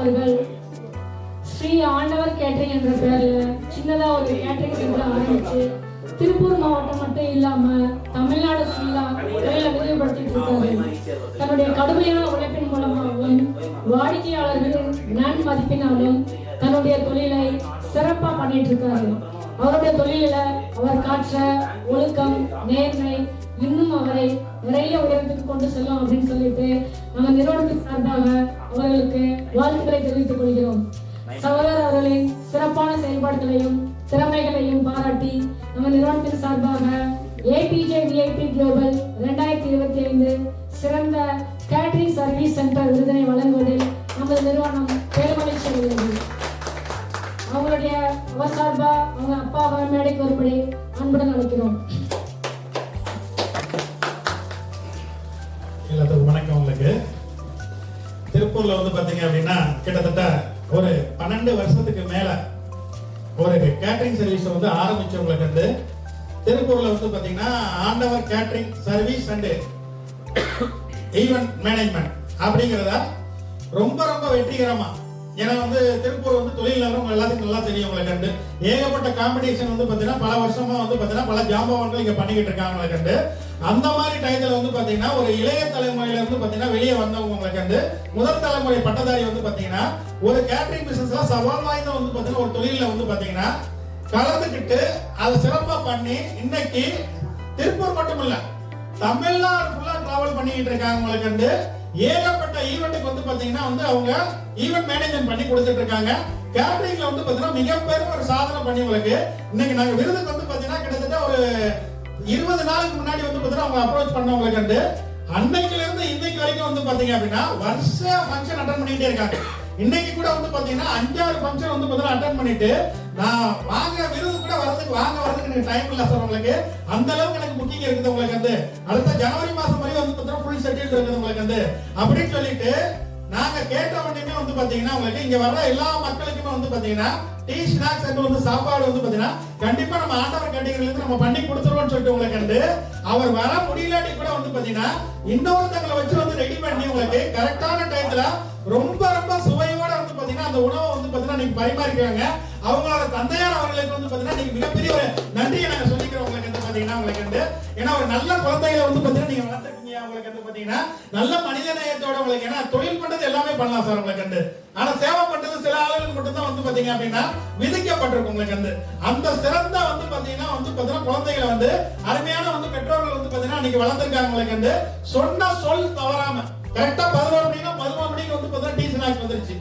அவர்கள் ஸ்ரீ ஆண்டவர் கேட்டரிங் என்ற பெயரில் சின்னதாக ஒரு கேட்டரிங் சென்டர் ஆரம்பிச்சு திருப்பூர் மாவட்டம் மட்டும் இல்லாம தமிழ்நாடு ஃபுல்லா தொழிலை விரிவுபடுத்திட்டு இருக்காரு. தன்னுடைய கடுமையான உழைப்பின் மூலமாகவும் வாடிக்கையாளர்களின் நன் மதிப்பினாலும் தன்னுடைய தொழிலை சிறப்பா பண்ணிட்டு இருக்காரு. அவருடைய தொழில அவர் காற்ற ஒழுக்கம் நேர்மை இன்னும் அவரை நிறைய உயரத்துக்கு கொண்டு செல்லும் அப்படின்னு சொல்லிட்டு நம்ம நிறுவனத்தின் சார்பாக அவர்களுக்கு வாழ்த்துக்களை தெரிவித்துக் கொள்கிறோம். சகோதரர் அவர்களின் சிறப்பான செயல்பாடுகளையும் திறமைகளையும் பாராட்டி நம்ம நிறுவனத்தின் சார்பாக APJ VIP குளோபல் 2025 சிறந்த கேட்டரிங் சர்வீஸ் சென்டர் விருதினை வழங்குவதில் நமது நிறுவனம் பெருமகிழ்ச்சி அடைகிறது. அவங்களுடைய அவர் சார்பா அவங்க அப்பாவை மேடைக்கு வரும்படி அன்புடன் அழைக்கிறோம். எல்லாத்துக்கும் வணக்கம். உங்களுக்கு திருப்பூர்ல வந்து பாத்தீங்க அப்படின்னா கிட்டத்தட்ட ஒரு 12 வருஷத்துக்கு மேல ஒரு கேட்டரிங் சர்வீஸ் வந்து ஆரம்பிச்சவங்களுக்கு வந்து திருப்பூர்ல வந்து பாத்தீங்கன்னா ஆண்டவர் catering service and event management அப்படிங்கிறத ரொம்ப ரொம்ப வெற்றிகரமா, ஏன்னா வந்து திருப்பூர் வந்து தொழில் நகரம் எல்லாத்துக்கும் நல்லா தெரியும். உங்களை கண்டு ஏகப்பட்ட காம்படிஷன் வந்து பாத்தீங்கன்னா பல வருஷமா வந்து பாத்தீங்கன்னா பல ஜாம்பவான்கள் இங்க பண்ணிக்கிட்டு இருக்காங்க. கண்டு அந்த மாதிரி டயத்துல வந்து பாத்தீங்கன்னா ஒரு இளைய தலைமுறையில இருந்து பாத்தீங்கன்னா வெளியே வந்தவங்க கண்டு முதல் தலைமுறை பட்டதாரி வந்து பாத்தீங்கன்னா ஒரு கேட்டரிங் பிசினஸ்ல சவால் வாய்ந்த வந்து பாத்தீங்கன்னா ஒரு தொழில வந்து பாத்தீங்கன்னா கலந்துக்கிட்டு அதை சிறப்பா பண்ணி இன்னைக்கு திருப்பூர் மட்டும் இல்ல தமிழ்நாடு ஃபுல்லா டிராவல் பண்ணிக்கிட்டு இருக்காங்க. உங்களுக்கு வந்து ஏகப்பட்ட ஈவென்ட்டுக்கு வந்து பாத்தீங்கன்னா வந்து அவங்க ஈவென்ட் மேனேஜ்மெண்ட் பண்ணி கொடுத்துட்டு இருக்காங்க. கேட்டரிங்ல வந்து பாத்தீங்கன்னா மிகப்பெரிய ஒரு சாதனை பண்ணி உங்களுக்கு இன்னைக்கு நாங்க விருதுக்கு வந்து பாத்தீங்கன்னா கிட்டத்தட்ட ஒரு 20 நாளுக்கு முன்னாடி வந்து பாத்தீங்கன்னா அவங்க அப்ரோச் பண்ணவங்க கண்டு அன்னைக்குல இருந்து இன்னைக்கு வரைக்கும் வந்து பாத்தீங்க அப்படின்னா வருஷ ஃபங்க்ஷன் அட்டெண்ட் பண்ணிட்டே இருக்காங்க. இன்னைக்கு கூட வந்து பாத்தீங்கன்னா 5-6 ஃபங்க்ஷன் வந்து பாத்தீங்கன்னா அட்டெண்ட் பண்ணிட்டு நான் வாங்குற விருது கூட வரதுக்கு எனக்கு டைம் இல்ல சார். உங்களுக்கு அந்த அளவுக்கு எனக்கு புக்கிங் இருக்குது. உங்களுக்கு வந்து அடுத்த ஜனவரி மாசம் வரைக்கும் வந்து பாத்தீங்கன்னா ஃபுல் செட்டில் இருக்குது உங்களுக்கு வந்து அப்படின்னு சொல்லிட்டு நாங்க கேட்ட உடனே வந்து பாத்தீங்கன்னா உங்களுக்கு இங்க வர்ற எல்லா மக்களுக்குமே வந்து பாத்தீங்கன்னா டீ ஸ்நாக்ஸ் அண்ட் வந்து சாப்பாடு வந்து பாத்தீங்கன்னா கண்டிப்பா நம்ம ஆண்டவர் கேட்டகரியில நம்ம பண்ணி கொடுத்துருவோம்னு சொல்லிட்டு உங்களுக்கு வந்து அவர் வர முடியலாட்டி கூட வந்து பாத்தீங்கன்னா இன்னொருத்தங்களை வச்சு வந்து ரெடி பண்ணி உங்களுக்கு கரெக்டான டைத்துல ரொம்ப ரொம்ப சுவையோட வந்து பாத்தீங்கன்னா அந்த உணவை வந்து பாத்தீங்கன்னா நீங்க பரிமாறிக்கிறாங்க. அவங்களோட தந்தையார் அவர்களுக்கு வந்து பாத்தீங்கன்னா நீங்க மிகப்பெரிய ஒரு நன்றியை நாங்க சொல்லிக்கிறோம். உங்களுக்கு வந்து பாத்தீங்கன்னா உங்களுக்கு வந்து ஏன்னா ஒரு நல்ல குழந்தைகளை வந்து பாத்தீங்கன்னா நீங்க வளர்த்துருக்கீங்க. உங்களுக்கு வந்து பாத்தீங்கன்னா நல்ல மனித நேயத்தோட உங்களுக்கு ஏன்னா தொழில் பண்றது எல்லாமே பண்ணலாம் சார். உங்களுக்கு வந்து ஆனா சேவை பண்றது சில ஆளுகளுக்கு மட்டும் தான் வந்து பாத்தீங்க அப்படின்னா விதிக்கப்பட்டிருக்கும். உங்களுக்கு வந்து அந்த சிறந்த வந்து பாத்தீங்கன்னா வந்து பாத்தீங்கன்னா குழந்தைகளை வந்து அருமையான வந்து பெற்றோர்கள் வந்து பாத்தீங்கன்னா இன்னைக்கு வளர்த்திருக்காங்க. உங்களுக்கு வந்து சொன்ன சொல் தவறாம கரெக்டா 11 மணினா 11 மணிக்கு வந்து பாத்தீங்கன்னா டீ ஸ்நாக்ஸ் வந்துருச்சு.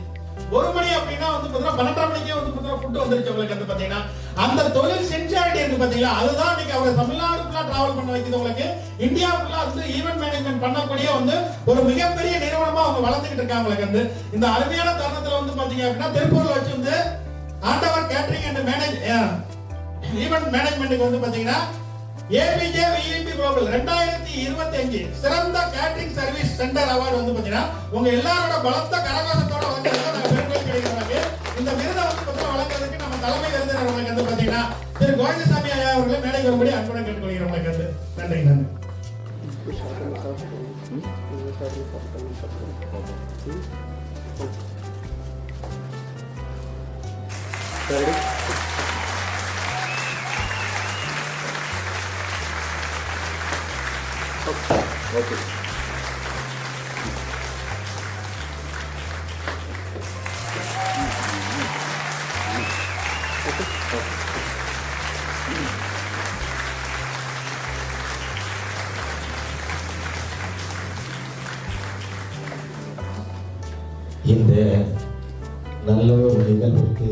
1 மணி அப்படின்னா வந்து பாத்தீங்கன்னா 12 மணிக்கே வந்து பாத்தீங்கன்னா ஃபுட் வந்துருச்சு. உங்களுக்கு வந்து பாத்தீங்கன்னா அந்த தொழில் சின்சியாரிட்டி இருக்கு பாத்தீங்களா, அதுதான் இன்னைக்கு அவரை தமிழ்நாடு ஃபுல்லா டிராவல் பண்ண வைக்குது. உங்களுக்கு இந்தியா ஃபுல்லா வந்து ஈவென்ட் மேனேஜ்மெண்ட் பண்ணக்கூடிய வந்து ஒரு மிகப்பெரிய நிறுவனமா அவங்க வளர்ந்துகிட்டு இருக்காங்க. உங்களுக்கு வந்து இந்த அருமையான தருணத்துல வந்து பாத்தீங்க அப்படின்னா திருப்பூர்ல வச்சு வந்து ஆண்டவர் கேட்டரிங் அண்ட் ஈவென்ட் மேனேஜ்மெண்ட்டுக்கு வந்து பாத்தீங்கன்னா APJ VIP குளோபல் 2025 சிறந்த கேட்டரிங் சர்வீஸ் சென்டர் அவார்டு வந்து பாத்தீங்கன்னா உங்க எல்லாரோட பலத்த கரகோஷத்தோட வந்து இந்த விருதை வந்து பாத்தீங்கன்னா வழங்குறதுக்கு நம்ம தலைமை விருந்தினர் உங்களுக்கு வந்து பாத்தீங்கன்னா திரு கோவிந்தசாமி ஐயா அவர்களை மேடைக்கு வரும்படி அன்புடன் கேட்டுக்கொள்கிறோம். உங்களுக்கு வந்து நன்றி. ஓகே. இந்த நல்ல ஒரு நிகழ்வுக்கு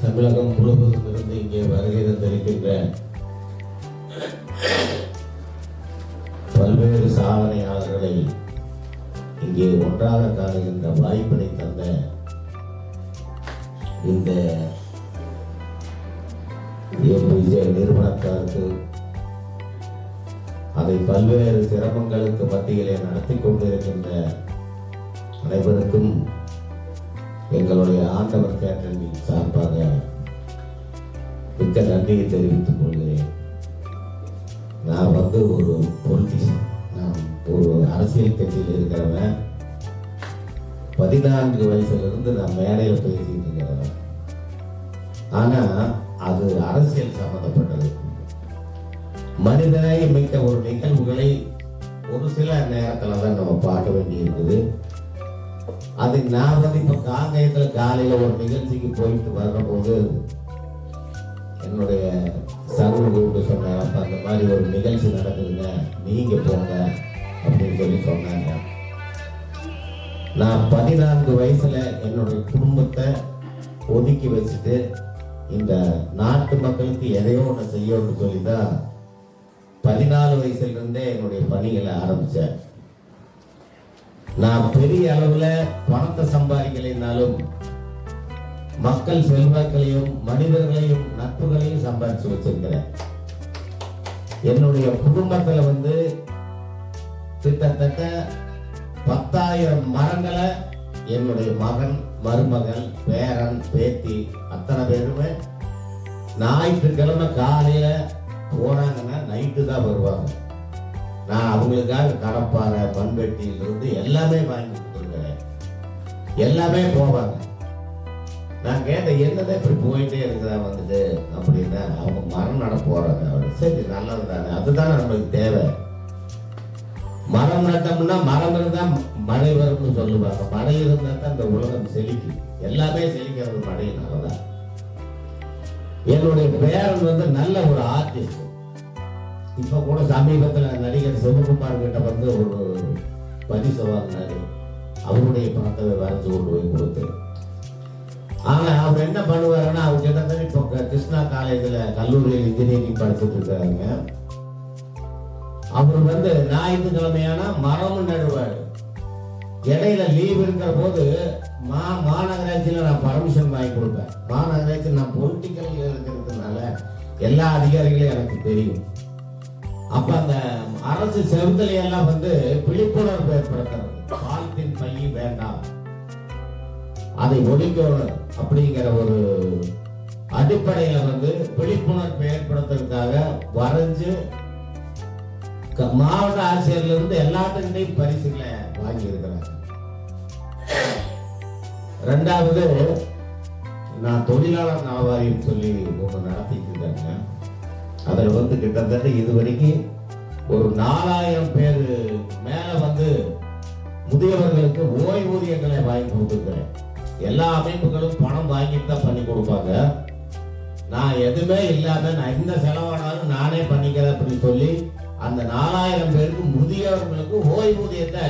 தமிழகம் முழுவதும் இருந்து இங்கே வருகை தந்திருக்கின்ற பல்வேறு சாதனையாளர்களை இங்கே ஒன்றாக காணுகின்ற வாய்ப்பினை தந்த இந்த APJ நிறுவனத்தாருக்கு அதை பல்வேறு சிரமங்களுக்கு மத்தியிலே நடத்தி கொண்டிருக்கின்ற அனைவருக்கும் எங்களுடைய ஆண்டவர் கேட்டரிங் சார்பாக மிக்க நன்றியை தெரிவித்துக் கொள்கிறேன். நான் வந்து ஒரு பொலிட்டிஷியன், நான் ஒரு அரசியல் கட்சியில் இருக்கிறவன். 14 வயசுல நான் மேடையில் பேசிட்டு இருக்கிறேன். ஆனா அது அரசியல் சம்பந்தப்பட்டது. மனிதனை மிக்க ஒரு நிகழ்வுகளை ஒரு சில நேரத்துல தான் நம்ம பார்க்க வேண்டி இருக்குது. அது நான் வந்து இப்ப காங்கேயத்துல காலையில ஒரு நிகழ்ச்சிக்கு போயிட்டு வர்ற போது என்னுடைய சர்வ கூப்பிட்டு சொன்னாங்க, அப்ப அந்த மாதிரி ஒரு நிகழ்ச்சி நடக்குதுங்க, நீங்க போங்க அப்படின்னு சொல்லி சொன்னாங்க. நான் 14 வயசுல என்னுடைய குடும்பத்தை ஒதுக்கி வச்சுட்டு இந்த நாட்டு மக்களுக்கு எதையோ ஒன்று செய்யணும்னு சொல்லிதான் 14 வயசுல இருந்தே என்னுடைய பணிகளை ஆரம்பிச்சேன். நான் பெரிய அளவுல பணத்தை சம்பாதிக்கலைனாலும் மக்கள் செல்வாக்களையும் மனிதர்களையும் நட்புகளையும் சம்பாதிச்சு வச்சிருக்கிறேன். என்னுடைய குடும்பத்துல வந்து கிட்டத்தட்ட 10,000 மரங்களை என்னுடைய மகன், மருமகள், பேரன், பேத்தி அத்தனை பேருமே ஞாயிற்றுக்கிழமை காலையில போனாங்கன்னா நைட்டு தான் வருவாங்க. நான் அவங்களுக்காக கடப்பாறை, மண்வெட்டியிலிருந்து எல்லாமே வாங்கி கொடுத்துருக்கிறேன். எல்லாமே போவாங்க. நான் கேட்டேன், என்னதான் இப்படி போயிட்டே இருக்கிறா வந்துட்டு அப்படின்னா, அவங்க மரம் நட போறாங்க. சரி, நல்லது தானே, அதுதானே நம்மளுக்கு தேவை. மரம் நட்டோம்னா மரம் இருந்தா மழை வரும்னு சொல்லுவாங்க. மழை இருந்தா தான் இந்த உலகம் செழிக்கும். எல்லாமே செழிக்கிறது மழையினாலதான். என்னுடைய பேரன் வந்து நல்ல ஒரு ஆர்டிஸ்ட். இப்ப கூட சமீபத்துல நடிகர் சிவகுமார் கிட்ட வந்து ஒரு பரிசு வாங்கினாரு. அவருடைய பணத்தை வரைஞ்சு கொண்டு போய் கொடுத்து. ஆனா அவர் என்ன பண்ணுவாருன்னா, அவர் கிட்டத்தட்ட இப்போ கிருஷ்ணா காலேஜ்ல கல்லூரியில் இன்ஜினியரிங் படிச்சுட்டு இருக்காருங்க. அவர் வந்து ஞாயிற்றுக்கிழமையானா மரமும் நடுவாரு. இடையில லீவ் இருக்கிற போது மாநகராட்சியில நான் பர்மிஷன் வாங்கி கொடுப்பேன். மாநகராட்சி நான் பொலிட்டிக்கல் இருக்கிறதுனால எல்லா அதிகாரிகளையும் எனக்கு தெரியும். அப்ப அந்த அரசு செவுத்தலை எல்லாம் வந்து விழிப்புணர்வு ஏற்படுத்துறது. பாலித்தீன் பை வேண்டாம், அதை ஒழிக்கணும் அப்படிங்கிற ஒரு அடிப்படையில வந்து விழிப்புணர்வு ஏற்படுத்துறதுக்காக வரைஞ்சு மாவட்ட ஆட்சியர்ல இருந்து எல்லாத்துக்கிட்டையும் பரிசுகளை வாங்கி இருக்கிறாங்க. ரெண்டாவது, நான் தொழிலாளர் நலவாரியம் சொல்லி ஒன்று நடத்திட்டு இருக்காங்க. அதுல வந்து கிட்டத்தட்ட இதுவரைக்கும் ஒரு 4,000 பேர் மேல வந்து முதியவர்களுக்கு ஓய்வூதியங்களை வாங்கி கொடுத்துருக்கிறேன். எல்லா அமைப்புகளும் பணம் வாங்கிட்டு தான் பண்ணி கொடுப்பாங்க. நான் எதுவுமே இல்லாம நான் இந்த செலவானாலும் நானே பண்ணிக்கிறேன் அப்படின்னு சொல்லி அந்த 4,000 பேருக்கு முதியவர்களுக்கு ஓய்வூதியத்தை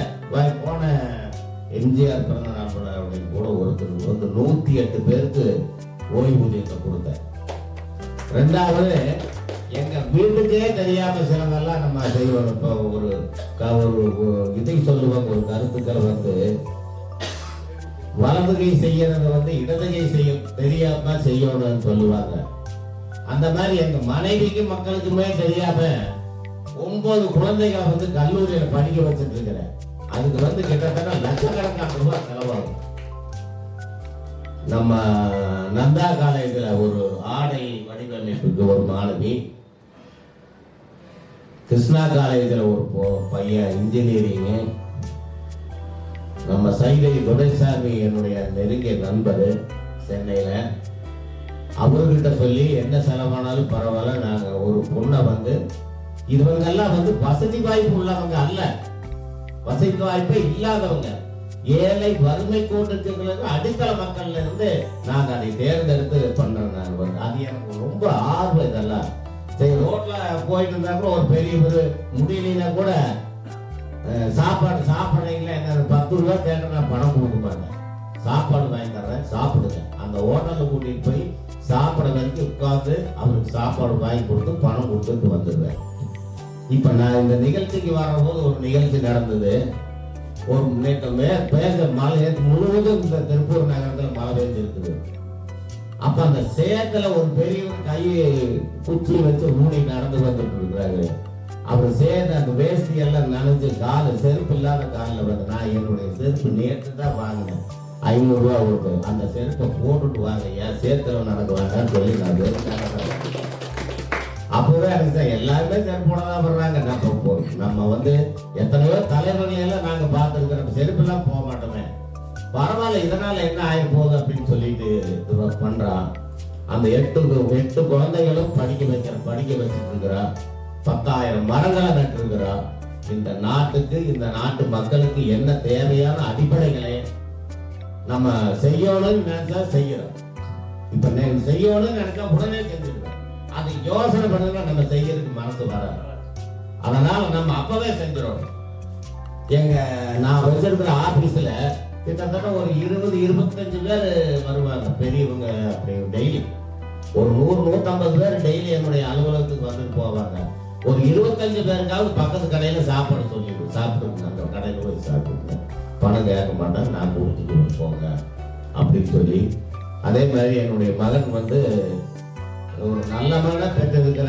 போன எம்ஜிஆர் பிறந்த நாள் கூட ஒருத்தர் வந்து 108 பேருக்கு ஓய்வூதியத்தை கொடுத்தேன். ரெண்டாவது, எங்க வீட்டுக்கே தெரியாம சிலதெல்லாம் நம்ம செய்வோம். இப்போ ஒரு இதை சொல்லுவாங்க, ஒரு கருத்துக்கள் வந்து வலது கை செய்யறத வந்து இடது கை செய்ய தெரியாம செய்யணும்னு சொல்லுவாங்க. அந்த மாதிரி எங்க மனைவிக்கு மக்களுக்குமே தெரியாம 9 குழந்தைகளை வந்து கல்லூரியில படிக்க வச்சுட்டு இருக்கிறேன். அதுக்கு வந்து கிட்டத்தட்ட லட்சக்கணக்கான ரூபாய் செலவாகும். நம்ம நந்தா காலேஜ்ல ஒரு ஆடை வடிவமைப்புக்கு ஒரு மாணவி, கிருஷ்ணா காலேஜ்ல ஒரு பையன் இன்ஜினியரிங், நம்ம சைதை துரைசாமி என்னுடைய நெருங்கிய நண்பர் சென்னையில, அவர்கிட்ட சொல்லி என்ன செலவானாலும் பரவாயில்ல, நாங்க ஒரு பொண்ணை வந்து இவங்கெல்லாம் வந்து வசதி வாய்ப்பு உள்ளவங்க அல்ல, வசதி வாய்ப்பே இல்லாதவங்க, ஏழை வறுமை கோட்டுக்கு அடித்தள மக்கள்ல இருந்து நாங்க அதை தேர்ந்தெடுத்து பண்றோம். நான் வந்து அது எனக்கு ரொம்ப ஆர்வம். இதெல்லாம் சரி, ரோட்ல போயிட்டு இருந்தா கூட ஒரு பெரிய முடியலன்னா கூட சாப்பாடுறீங்களா என்ன 10 ரூபா கேட்ட நான் பணம் கொடுக்க மாட்டேன். சாப்பாடு வாங்கி தர்றேன், சாப்பிடுங்க. அந்த ஹோட்டல்ல கூட்டிட்டு போய் சாப்பிட வரைக்கும் உட்காந்து அவருக்கு சாப்பாடு வாங்கி கொடுத்து பணம் கொடுத்துட்டு வந்துடுவேன். இப்ப நான் இந்த நிகழ்ச்சிக்கு வரும்போது ஒரு நிகழ்ச்சி நடந்தது. ஒரு மழை முழுவதும் இந்த திருப்பூர் நகரத்துல மழை பெய்ஞ்சிருக்குது. அப்ப அந்த சேத்துல ஒரு பெரியவர் கையை குச்சி வச்சு மூடி நடந்து வந்துட்டு இருக்கிறாரு. அவர் சேர்ந்து அந்த வேஷ்டி எல்லாம் நனைஞ்சு செருப்பு இல்லாத காலில் வந்து, நான் என்னுடைய செருப்பு நேற்று தான் வாங்கினேன், 500 ரூபா கொடுத்து, அந்த செருப்பை போட்டுட்டு வாங்க, ஏன் சேர்த்தவன் நடக்குவாங்கன்னு சொல்லி நான் அப்பவே எனக்கு எல்லாருமே செருப்போட தான் வர்றாங்க. நம்ம வந்து எத்தனையோ தலைவர்களை எல்லாம் நாங்க பார்த்துருக்கிறோம், செருப்பு எல்லாம் போக மாட்டோமே. பரவாயில்ல, இதனால என்ன ஆக போகுது அப்படின்னு சொல்லிட்டு பண்றான். அந்த எட்டு குழந்தைகளும் படிக்க வச்சுட்டு இருக்கிறா. 10,000 மரங்களை நட்டு இருக்கிறா. இந்த நாட்டுக்கு, இந்த நாட்டு மக்களுக்கு என்ன தேவையான அடிப்படைகளை நம்ம செய்யணும்னு நினைச்சா செய்யறோம். இப்ப செய்யணும்னு நினைச்சா உடனே செஞ்சிருக்கோம். அது யோசனை பண்ணுங்க, நம்ம செய்யறதுக்கு மனசு வராது. அதனால நம்ம அப்பவே செஞ்சிடணும். நான் வச்சிருக்கிற ஆபீஸ்ல கிட்டத்தட்ட ஒரு 20-25 பேர் வருவாங்க, பெரியவங்க. அப்படி டெய்லி ஒரு 100-150 பேர் டெய்லி என்னுடைய அலுவலகத்துக்கு வந்துட்டு போவாங்க. ஒரு 25 பேருக்காவது பக்கத்து கடையில சாப்பாடு சொல்லிவிடு, சாப்பிடுங்க, அந்த கடையில போய் சாப்பிடுங்க, பணம் கேட்க மாட்டேன், நான் கொடுத்துட்டு போங்க அப்படின்னு சொல்லி. அதே மாதிரி என்னுடைய மகன் வந்து ஒரு நல்ல மகனை பெற்றிருக்கிற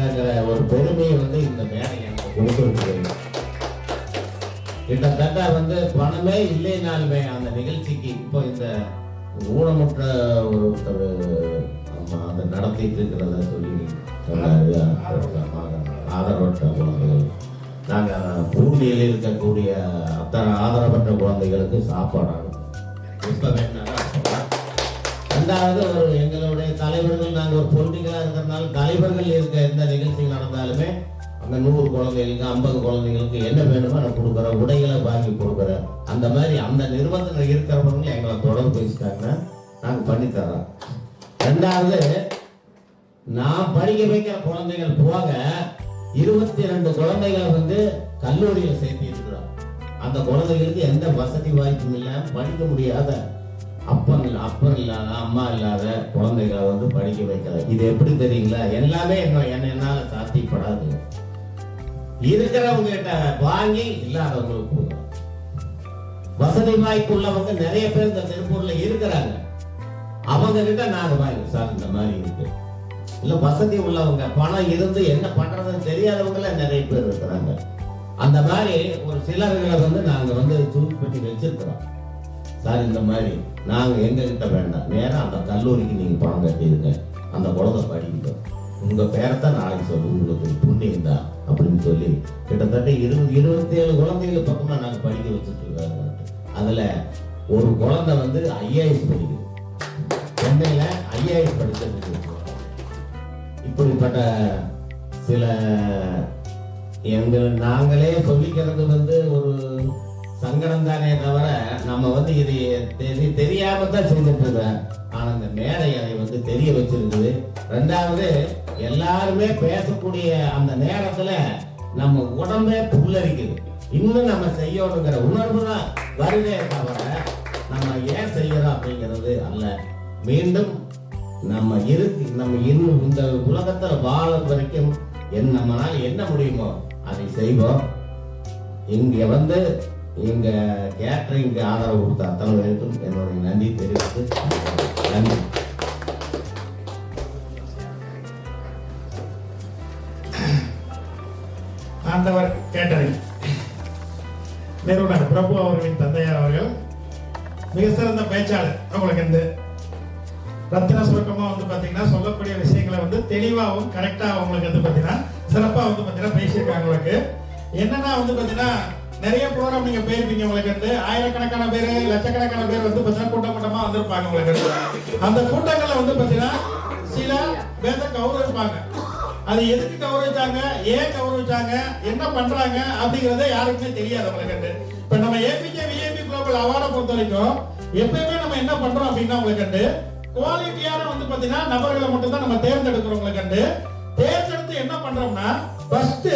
ஒரு பெருமையை வந்து இந்த மேடை எனக்கு கொடுத்துருக்கு. கிட்டத்தட்ட வந்து பணமே இல்லைனாலுமே அந்த நிகழ்ச்சிக்கு இப்போ இந்த ஊனமுற்ற ஒருத்தர் அதை நடத்திட்டு இருக்கிறத சொல்லி சொன்னாரு. ஆதரவற்ற குழந்தைகள், நாங்கள் பூண்டியில் இருக்கக்கூடிய அத்தனை ஆதரவற்ற குழந்தைகளுக்கு சாப்பாடு இப்போ வேணாலும். ரெண்டாவது, ஒரு எங்களுடைய தலைவர்கள், நாங்கள் ஒரு பொலிட்டிக்கலாக இருக்கிறதுனால தலைவர்கள் இருக்க எந்த நிகழ்ச்சிகள் நடந்தாலுமே அந்த 100 குழந்தைகளுக்கு 50 குழந்தைகளுக்கு என்ன வேணுமோ நான் கொடுக்குறேன், உடைகளை வாங்கி கொடுக்குறேன். அந்த மாதிரி அந்த நிறுவனத்தில் இருக்கிறவங்க எங்களை தொடர்பு பேசிட்டாங்கன்னா நாங்கள் பண்ணித்தரோம். ரெண்டாவது, நான் படிக்க வைக்கிற குழந்தைகள் போக 22 குழந்தைகளை வந்து கல்லூரியில் சேர்த்து இருக்கிறோம். அந்த குழந்தைகளுக்கு எந்த வசதி வாய்ப்பும் இல்லை, படிக்க முடியாத அப்பன் இல்லாத அம்மா இல்லாத குழந்தைகளை வந்து படிக்க வைக்கிறது. இது எப்படி தெரியுங்களா? எல்லாமே என்னால சாத்தியப்படாது. இருக்கிறவங்க கிட்ட வாங்கி இல்லாதவங்களுக்கு கொடுங்க. வசதி வாய்ப்பு உள்ளவங்க நிறைய பேர் இந்த திருப்பூர்ல இருக்கிறாங்க. அவங்க கிட்ட நாங்க வாங்கி, சார் இந்த மாதிரி இருக்கு. இல்ல வசதி உள்ளவங்க, பணம் இருந்து என்ன பண்றதுன்னு தெரியாதவங்கள நிறைய பேர் இருக்கிறாங்க. அந்த மாதிரி ஒரு சிலர்களை வந்து நாங்க வந்து சூஸ் பண்ணி வச்சிருக்கிறோம். சார் இந்த மாதிரி நாங்க எங்க கிட்ட வேண்டாம், நேரா அந்த கல்லூரிக்கு நீங்க பணம் கட்டிடுங்க, அந்த குழந்தை படிக்கட்டும், உங்க பேரத்தான் நாளைக்கு சொல்லு, உங்களுக்கு புண்ணியம் தான் அப்படின்னு சொல்லி கிட்டத்தட்ட 27 குழந்தைகள் பக்கமா நாங்க படிக்க வச்சுட்டு இருக்காங்க. அதுல ஒரு குழந்தை வந்து IAS படிக்குது, சென்னையில IAS படிச்சிருக்கு. இப்படிப்பட்ட சில நாங்களே சொல்லிக்கிறது வந்து ஒரு சங்கடம் தானே தவிர, நம்ம வந்து இது தெரியாம தான் செஞ்சுட்டு இருக்கோம். ஆனா இந்த மேடை அதை வந்து தெரிய வச்சிருக்குது. ரெண்டாவது, எல்லாருமே பேசக்கூடிய அந்த நேரத்துல நம்ம உடம்பே புல்லரிக்குது. இன்னும் நம்ம செய்யணுங்கிற உணர்வு தான் வருதே தவிர நம்ம ஏன் செய்யறோம் அப்படிங்கிறது அல்ல. மீண்டும் நம்ம இன்னும் இந்த உலகத்துல வாழும் வரைக்கும் நம்மளால என்ன முடியுமோ அதை செய்வோம். இங்க வந்து எங்க கேட்டரிங் ஆதரவு கொடுத்த அத்தனை பேருக்கும் என்னுடைய நன்றி தெரிவித்து நன்றி. ஆண்டவர் கேட்டரிங் நிறுவனர் பிரபு அவர்களின் தந்தையார் அவர்கள் மிக சிறந்த பேச்சாளர். அவங்களுக்கு இந்த ரத்தின சுருக்கமா வந்து பாத்தீங்கன்னா சொல்லக்கூடிய விஷயங்களை வந்து தெளிவாகவும் கரெக்டா அவங்களுக்கு வந்து பாத்தீங்கன்னா சிறப்பா வந்து பாத்தீங்கன்னா பேசியிருக்காங்க. உங்களுக்கு என்னன்னா வந்து பாத்தீங்கன்னா நிறைய ப்ரோக்ராம் நீங்க போயிருப்பீங்க. உங்களுக்கு வந்து ஆயிரக்கணக்கான பேர், லட்சக்கணக்கான பேர் வந்து பாத்தீங்கன்னா கூட்டமா வந்திருப்பாங்க. உங்களுக்கு அந்த கூட்டங்கள்ல வந்து பாத்தீங்கன்னா சில பேரை கௌரவிப்பாங்க. அது எதுக்கு கௌரவிச்சாங்க, ஏன் கௌரவிச்சாங்க, என்ன பண்றாங்க அப்படிங்கறத யாருக்குமே தெரியாது. உங்களுக்கு இப்ப நம்ம APJ VIP குளோபல் அவார்டை பொறுத்த வரைக்கும் எப்பயுமே நம்ம என்ன பண்றோம் அப்படின்னா, உங்களுக்கு குவாலிட்டியான வந்து பாத்தீங்கன்னா நபர்களை மட்டும் தான் நம்ம தேர்ந்தெடுக்கிறோம். உங்களுக்கு தேர்ந்தெடுத்து என்ன பண்றோம்னா, ஃபர்ஸ்ட்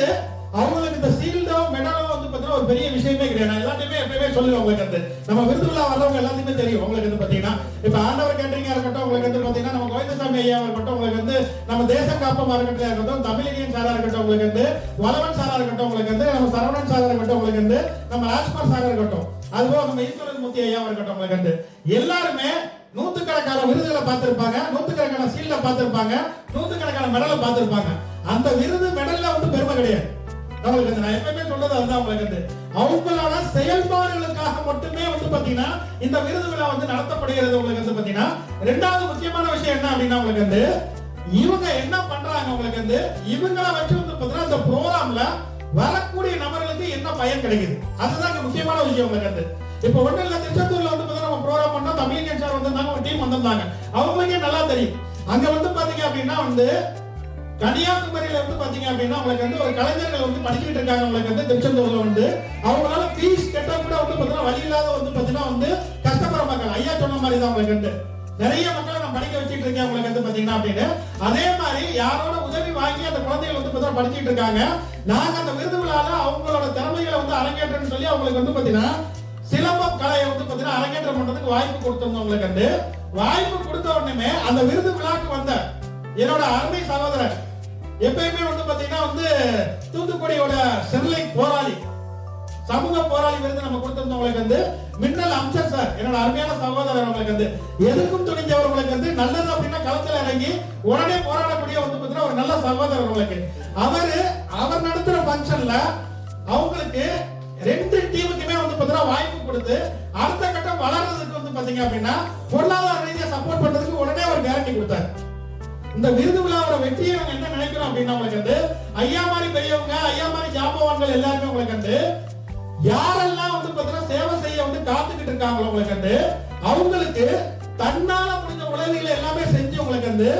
அவங்களுக்கு இந்த சீல்டோ மெடலோ வந்து பாத்தீங்கன்னா ஒரு பெரிய விஷயமே கிடையாது. நான் எல்லாத்தையுமே எப்பயுமே சொல்லுவேன். உங்களுக்கு நம்ம விருதுல வர்றவங்க எல்லாத்தையுமே தெரியும். உங்களுக்கு வந்து பாத்தீங்கன்னா இப்ப ஆண்டவர் கேட்டரிங்கா இருக்கட்டும், உங்களுக்கு வந்து பாத்தீங்கன்னா நம்ம கோவிந்தசாமி ஐயா இருக்கட்டும், உங்களுக்கு வந்து நம்ம தேசம் காப்பமா இருக்கட்டும், தமிழினியன் சாரா இருக்கட்டும், உங்களுக்கு வந்து வளவன் சாரா இருக்கட்டும், உங்களுக்கு வந்து நம்ம சரவணன் சாரா இருக்கட்டும், உங்களுக்கு வந்து நம்ம ராஜ்குமார் சாரா இருக்கட்டும், அதுபோல நம்ம ஈஸ்வரன் மூர்த்தி ஐயா இருக்கட்டும், உங்களுக்கு வந்து எல்லாருமே நூத்துக்கணக்கான விருதுகளை பார்த்திருப்பாங்க, நூத்துக்கணக்கான சீல்ட பார்த்திருப்பாங்க, நூத்துக்கணக்கான மெடலை பார்த்திருப்பாங்க. அந்த விருது மெடல்ல வந்து பெருமை கிடையாது. உங்களுக்கு நான் எப்பவுமே சொல்றது அதுதான். உங்களுக்கு அவங்களோட செயல்பாடுகளுக்காக மட்டுமே வந்து பாத்தீங்கன்னா இந்த விருது விழா வந்து நடத்தப்படுகிறது. உங்களுக்கு வந்து பாத்தீங்கன்னா ரெண்டாவது முக்கியமான விஷயம் என்ன அப்படின்னா, உங்களுக்கு வந்து இவங்க என்ன பண்றாங்க, உங்களுக்கு வந்து இவங்களை வச்சு வந்து பாத்தீங்கன்னா இந்த ப்ரோக்ராம்ல வரக்கூடிய நபர்களுக்கு என்ன பயன் கிடைக்குது, அதுதான் முக்கியமான விஷயம். உங்களுக்கு இப்ப ஒண்ணு இல்ல, திருச்செந்தூர்ல வந்து பாத்தீங்கன்னா நம்ம ப்ரோக்ராம் ப்ரோக்ராம் பண்ணோம். தமிழியன் சார் வந்திருந்தாங்க, ஒரு டீம் வந்திருந்தாங்க. அவங்களுக்கே நல்லா தெரியும். அங்க வந்து பாத்தீங்க அப்படின்னா வந்து கன்னியாகுமரியில வந்து பாத்தீங்க அப்படின்னா உங்களுக்கு வந்து ஒரு கலைஞர்கள் வந்து படிச்சுட்டு இருக்காங்க. உங்களுக்கு வந்து திருச்செந்தூர்ல வந்து அவங்களால ஃபீஸ் கட்ட கூட வந்து பாத்தீங்கன்னா வழி இல்லாத வந்து பாத்தீங்கன்னா வந்து கஷ்டப்படுற மக்கள். ஐயா சொன்ன மாதிரி தான் உங்களுக்கு வந்து நிறைய மக்களை நான் படிக்க வச்சிட்டு இருக்கேன் உங்களுக்கு வந்து பாத்தீங்கன்னா அப்படின்னு. அதே மாதிரி யாரோட உதவி வாங்கி அந்த குழந்தைகள் வந்து பாத்தீங்கன்னா படிச்சுட்டு இருக்காங்க. நாங்க அந்த விருது விழால அவங்களோட திறமைகளை வந்து அரங்கேற்றம்னு சொல்லி அவங்களுக்கு வந்து பாத்தீங்கன்னா சிலம்பம் கலையை வந்து பாத்தீங்கன்னா அரங்கேற்றம் பண்றதுக்கு வாய்ப்பு கொடுத்திருந்தோம். உங்களுக்கு வந்து வாய்ப்பு கொடுத்த உடனே அந்த விருது விழாக்கு வந்த என்னோட அருமை சகோதரர், எப்பயுமே வந்து பாத்தீங்கன்னா வந்து தூத்துக்குடியோட ஸ்டெர்லைட் போராளி, சமூக போராளி விருது நம்ம கொடுத்திருந்தவங்களுக்கு வந்து மின்னல் அம்சர் சார், என்னோட அருமையான சகோதரர். அவங்களுக்கு வந்து எதுக்கும் துணிஞ்சவர்களுக்கு வந்து நல்லது அப்படின்னா களத்துல இறங்கி உடனே போராடக்கூடிய வந்து பாத்தீங்கன்னா ஒரு நல்ல சகோதரர். அவங்களுக்கு அவர் நடத்துற ஃபங்க்ஷன்ல அவங்களுக்கு 2 டீமுக்குமே வந்து பாத்தீங்கன்னா வாய்ப்பு கொடுத்து அடுத்த கட்டம் வளர்றதுக்கு வந்து பாத்தீங்க அப்படின்னா பொருளாதார ரீதியா சப்போர்ட் பண்றதுக்கு உடனே ஒரு கேரண்டி கொடுத்தார். இந்த விருது விழாவோட வெற்றியை நாங்க என்ன நினைக்கிறோம் அப்படின்னா உங்களுக்கு வந்து ஐயா மாதிரி பெரியவங்க, ஐயா மாதிரி ஜாம்பவான்கள் எல்லாருமே உங்களுக்கு வந்து யாரெல்லாம் வந்து பாத்தீங்கன்னா சேவை செய்ய வந்து காத்துக்கிட்டு இருக்காங்களோ உங்களுக்கு வந்து அவங்களுக்கு தன்னால முடிஞ்ச உதவிகளை எல்லாமே செஞ்சு உங்களுக்கு வந்து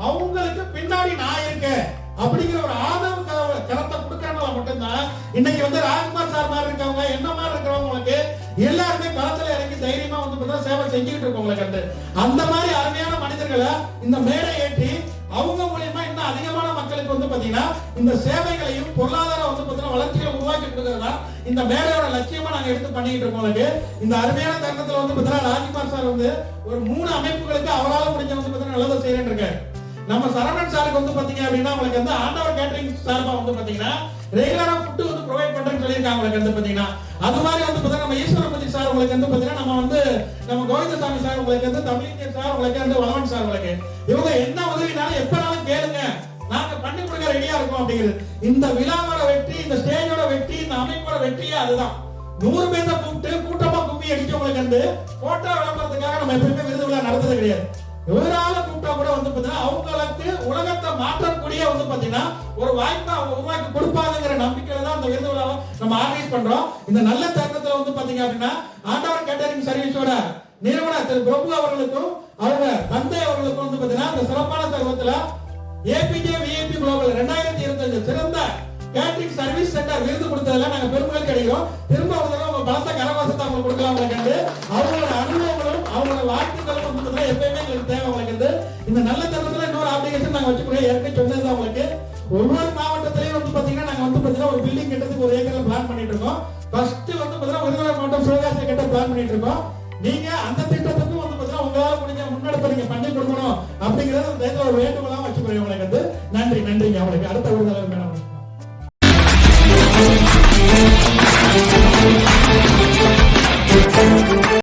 அவங்களுக்கு பின்னாடி நான் இருக்கேன் அப்படிங்கிற ஒரு ஆதரவு கரத்தை கொடுக்கறதுனால மட்டும்தான் இன்னைக்கு வந்து ராஜ்குமார் சார் மாதிரி இருக்கவங்க, என்ன மாதிரி இருக்கிறவங்களுக்கு எல்லாருமே களத்துல இறங்கி தைரியமா வந்து பாத்தீங்கன்னா சேவை செஞ்சுக்கிட்டு இருக்கோம் உங்களுக்கு வந்து. அந்த மாதிரி அருமையான மனிதர்களை இந்த மேடை ஏற்றி அவங்க மூலியமா இன்னும் அதிகமான மக்களுக்கு வந்து பாத்தீங்கன்னா இந்த சேவைகளையும் பொருளாதார வந்து பாத்தீங்கன்னா வளர்ச்சிகளை உருவாக்கி கொடுக்கறதா இந்த மேடையோட லட்சியமா நாங்க எடுத்து பண்ணிட்டு இருக்கோம். இந்த அருமையான தருணத்துல வந்து பாத்தீங்கன்னா ராஜ்குமார் சார் வந்து ஒரு 3 அமைப்புகளுக்கு அவரால் முடிஞ்ச வந்து பாத்தீங்கன்னா நல்லதை செய்யறேன்னு இருக்காரு. நம்ம சரவணன் சாருக்கு வந்து பாத்தீங்க அப்படின்னா உங்களுக்கு வந்து ஆண்டவர் கேட்டரிங் சார்பா வந்து பாத்தீங்கன்னா ரெகுலரா ஃபுட் வந்து ப்ரொவைட் பண்றேன்னு சொல்லியிருக்காங்க. உங்களுக்கு வந்து பாத்தீங்கன்னா அது மாதிரி வந்து பாத்தீங்கன்னா நம்ம ஈஸ்வரபதி சார் உங்களுக்கு வந்து பாத்தீங்கன்னா நம்ம வந்து நம்ம கோவிந்தசாமி சார் உங்களுக்கு வந்து தமிழியன் சார் உங்களுக்கு வந்து வளவன் சார் உங்களுக்கு இவங்க என்ன உதவினாலும் எப்பனாலும் கேளுங்க, நாங்க பண்ணி கொடுக்க ரெடியா இருக்கோம் அப்படிங்கிறது. இந்த விழாவோட வெற்றி, இந்த ஸ்டேஜோட வெற்றி, இந்த அமைப்போட வெற்றியே அதுதான். 100 பேரை கூப்பிட்டு கூட்டமா கும்பி அடிச்சு உங்களுக்கு வந்து போட்டோ விளம்பரத்துக்காக நம்ம எப்பவுமே விருது விழா நடத்தது கிடையாது. இவரால கூப்பிட்டா கூட வந்து பாத்தீங்கன்னா அவங்களுக்கு உலகத்தை மாற்றக்கூடிய வந்து பாத்தீங்கன்னா ஒரு வாய்ப்பை அவங்க உருவாக்கி கொடுப்பாங்கிற நம்பிக்கையில தான் அந்த விருது விழாவை நம்ம ஆர்கனைஸ் பண்றோம். இந்த நல்ல தருணத்துல வந்து பாத்தீங்க அப்படின்னா ஆண்டவர் கேட்டரிங் சர்வீஸோட நிறுவனர் திரு பிரபு அவர்களுக்கும் அவங்க தந்தை அவர்களுக்கும் வந்து பாத்தீங்கன்னா இந்த சிறப்பான தருணத்துல ஏபிஜே விஐபி குளோபல் 2025 சிறந்த கேட்டரிங் சர்வீஸ் சென்டர் விருது கொடுத்ததுல நாங்க பெருமைகள் கிடைக்கிறோம். திரும்ப ஒரு தடவை உங்க பலத்த கரவாசத்தை அவங்க கொடுக்கலாம். உங்களுக்கு அவங்களோட அனுபவங்களும் அவங்களோட வாழ்த்துக்களும் வந்து எப்பயுமே எங்களுக்கு தேவை. உங்களுக்கு இந்த நல்ல தருணத்துல இன்னொரு அப்ளிகேஷன் நாங்க வச்சுக்கிறோம். ஏற்கனவே சொன்னது உங்களுக்கு ஒவ்வொரு மாவட்டத்திலையும் வந்து பாத்தீங்கன்னா நாங்க வந்து பாத்தீங்கன்னா ஒரு பில்டிங் கட்டத்துக்கு ஒரு ஏக்கர்ல பிளான் பண்ணிட்டு இருக்கோம். ஃபர்ஸ்ட் வந்து பாத்தீங்கன்னா விருதுநகர் மாவட்டம் சிவகாசி கட்ட பிளான் பண்ணிட்டு இருக்கோம். நீங்க அந்த திட்டத்துக்கும் வந்து பாத்தீங்கன்னா உங்களால முடிஞ்ச முன்னெடுப்பை நீங்க பண்ணி கொடுக்கணும் அப்படிங்கறது ஒரு வேண்டுகோளா வச்சுக்கிறோம். உங்களுக்கு நன்றி. நன்றிங்க. அவங்களுக்கு அடுத்த விருதுநகர் மேடம்.